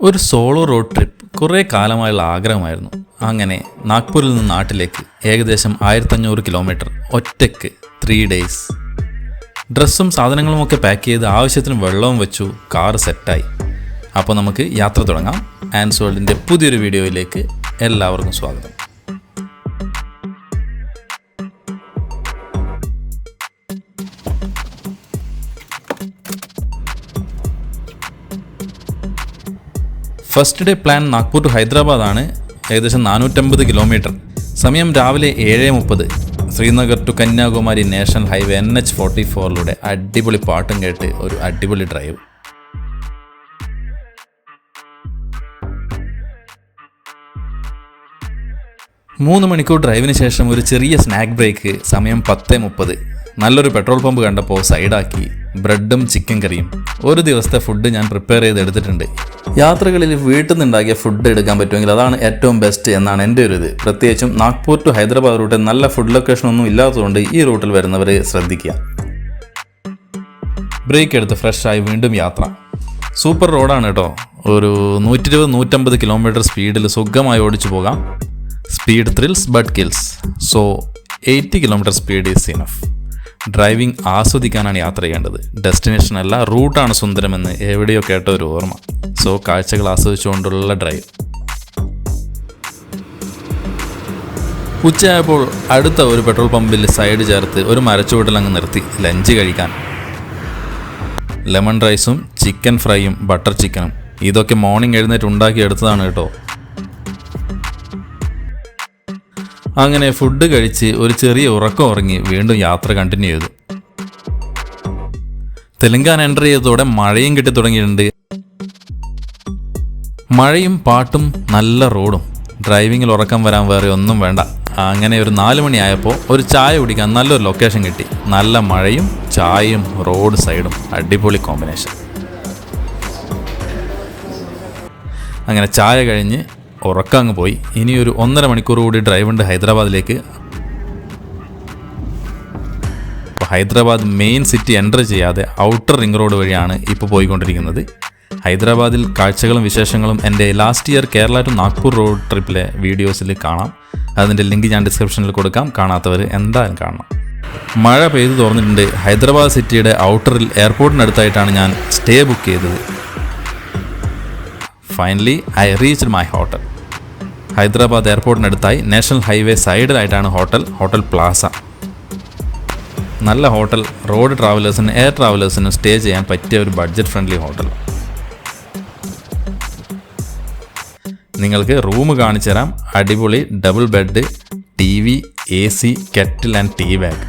ഒരു solo road trip കുറേ കാലമായുള്ള ആഗ്രഹമായിരുന്നു. അങ്ങനെ നാഗ്പൂരിൽ നിന്ന് നാട്ടിലേക്ക് ഏകദേശം 1500 കിലോമീറ്റർ ഒറ്റയ്ക്ക് 3 days. ഡ്രസ്സും സാധനങ്ങളുമൊക്കെ പാക്ക് ചെയ്ത് ആവശ്യത്തിന് വെള്ളവും വെച്ചു, കാറ് സെറ്റായി. അപ്പോൾ നമുക്ക് യാത്ര തുടങ്ങാം. ആൻസ് വേൾഡിൻ്റെ പുതിയൊരു വീഡിയോയിലേക്ക് എല്ലാവർക്കും സ്വാഗതം. First day plan Nagpur to Hyderabad ആണ്. ഏകദേശം 450 കിലോമീറ്റർ. സമയം രാവിലെ 7:30. Srinagar to Kanyakumari national highway NH44 അടിപൊളി പാട്ടും കേട്ട് ഒരു അടിപൊളി ഡ്രൈവ്. മൂന്ന് മണിക്കൂർ ഡ്രൈവിന് ശേഷം ഒരു ചെറിയ സ്നാക്ക് ബ്രേക്ക്. സമയം 10:30. നല്ലൊരു പെട്രോൾ പമ്പ് കണ്ടപ്പോൾ സൈഡാക്കി ബ്രെഡും ചിക്കൻ കറിയും. ഒരു ദിവസത്തെ ഫുഡ് ഞാൻ പ്രിപ്പയർ ചെയ്തെടുത്തിട്ടുണ്ട്. യാത്രകളിൽ വീട്ടിൽ നിന്നുണ്ടാക്കിയ ഫുഡ് എടുക്കാൻ പറ്റുമെങ്കിൽ അതാണ് ഏറ്റവും ബെസ്റ്റ് എന്നാണ് എൻ്റെ ഒരു ഇത്. പ്രത്യേകിച്ചും നാഗ്പൂർ ടു ഹൈദരാബാദ് റൂട്ട് നല്ല ഫുഡ് ലൊക്കേഷൻ ഒന്നും ഇല്ലാത്തതുകൊണ്ട് ഈ റൂട്ടിൽ വരുന്നവർ ശ്രദ്ധിക്കുക. ബ്രേക്ക് എടുത്ത് ഫ്രഷായി വീണ്ടും യാത്ര. സൂപ്പർ റോഡാണ് കേട്ടോ. ഒരു 120-150 കിലോമീറ്റർ സ്പീഡിൽ സുഖമായി ഓടിച്ചു പോകാം. Speed thrills but kills. So 80 kilometre speed is enough. Driving ആസ്വദിക്കാനാണ് യാത്ര ചെയ്യേണ്ടത്, ഡെസ്റ്റിനേഷൻ അല്ല. റൂട്ടാണ് സുന്ദരമെന്ന് എവിടെയോ കേട്ട ഒരു ഓർമ്മ. സോ കാഴ്ചകൾ ആസ്വദിച്ചുകൊണ്ടുള്ള ഡ്രൈവ്. ഉച്ചയായപ്പോൾ അടുത്ത ഒരു പെട്രോൾ പമ്പിൽ സൈഡ് ചേർത്ത് ഒരു മരച്ചുവട്ടിലങ്ങ് നിർത്തി ലഞ്ച് കഴിക്കാൻ. ലെമൺ റൈസും ചിക്കൻ ഫ്രൈയും ബട്ടർ ചിക്കനും. ഇതൊക്കെ മോർണിംഗ് എഴുന്നേറ്റ് ഉണ്ടാക്കിയെടുത്തതാണ് കേട്ടോ. അങ്ങനെ ഫുഡ് കഴിച്ച് ഒരു ചെറിയ ഉറക്കം ഉറങ്ങി വീണ്ടും യാത്ര കണ്ടിന്യൂ ചെയ്തു. തെലങ്കാന എൻ്റർ ചെയ്തതോടെ മഴയും കിട്ടി തുടങ്ങിയിട്ടുണ്ട്. മഴയും പാട്ടും നല്ല റോഡും. ഡ്രൈവിങ്ങിൽ ഉറക്കം വരാൻ വേറെ ഒന്നും വേണ്ട. അങ്ങനെ ഒരു 4 മണിയായപ്പോൾ ഒരു ചായ കുടിക്കാൻ നല്ലൊരു ലൊക്കേഷൻ കിട്ടി. നല്ല മഴയും ചായയും റോഡ് സൈഡും അടിപൊളി കോമ്പിനേഷൻ. അങ്ങനെ ചായ കഴിഞ്ഞ് ഉറക്കം അങ്ങ് പോയി. ഇനിയൊരു 1.5 മണിക്കൂർ കൂടി ഡ്രൈവ് ഉണ്ട് ഹൈദരാബാദിലേക്ക്. അപ്പോൾ ഹൈദരാബാദ് മെയിൻ സിറ്റി എൻ്റർ ചെയ്യാതെ ഔട്ടർ റിംഗ് റോഡ് വഴിയാണ് ഇപ്പോൾ പോയിക്കൊണ്ടിരിക്കുന്നത്. ഹൈദരാബാദിൽ കാഴ്ചകളും വിശേഷങ്ങളും എൻ്റെ last year Kerala to Nagpur road ട്രിപ്പിലെ വീഡിയോസിൽ കാണാം. അതിൻ്റെ ലിങ്ക് ഞാൻ ഡിസ്ക്രിപ്ഷനിൽ കൊടുക്കാം. കാണാത്തവർ എന്തായാലും കാണണം. മഴ പെയ്തു തോർന്നിട്ടുണ്ട്. ഹൈദരാബാദ് സിറ്റിയുടെ ഔട്ടറിൽ എയർപോർട്ടിനടുത്തായിട്ടാണ് ഞാൻ സ്റ്റേ ബുക്ക് ചെയ്തത്. Finally I reached my hotel. Hyderabad എയർപോർട്ടിനടുത്തായി നാഷണൽ ഹൈവേ സൈഡിലായിട്ടാണ് ഹോട്ടൽ പ്ലാസ. നല്ല ഹോട്ടൽ. റോഡ് ട്രാവലേഴ്സിനും എയർ ട്രാവലേഴ്സിനും സ്റ്റേ ചെയ്യാൻ പറ്റിയ ഒരു ബഡ്ജറ്റ് ഫ്രണ്ട്ലി ഹോട്ടൽ. നിങ്ങൾക്ക് റൂം കാണിച്ചു തരാം. അടിപൊളി double bed, TV, AC, kettle and tea bag.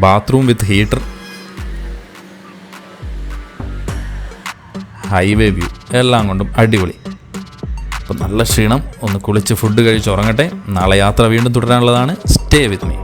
Bathroom with heater, highway view, എല്ലാം കൊണ്ടും അടിപൊളി. അപ്പോൾ നല്ല ക്ഷീണം. ഒന്ന് കുളിച്ച് ഫുഡ് കഴിച്ച് ഉറങ്ങട്ടെ. നാളെ യാത്ര വീണ്ടും തുടരാനുള്ളതാണ്. Stay with me.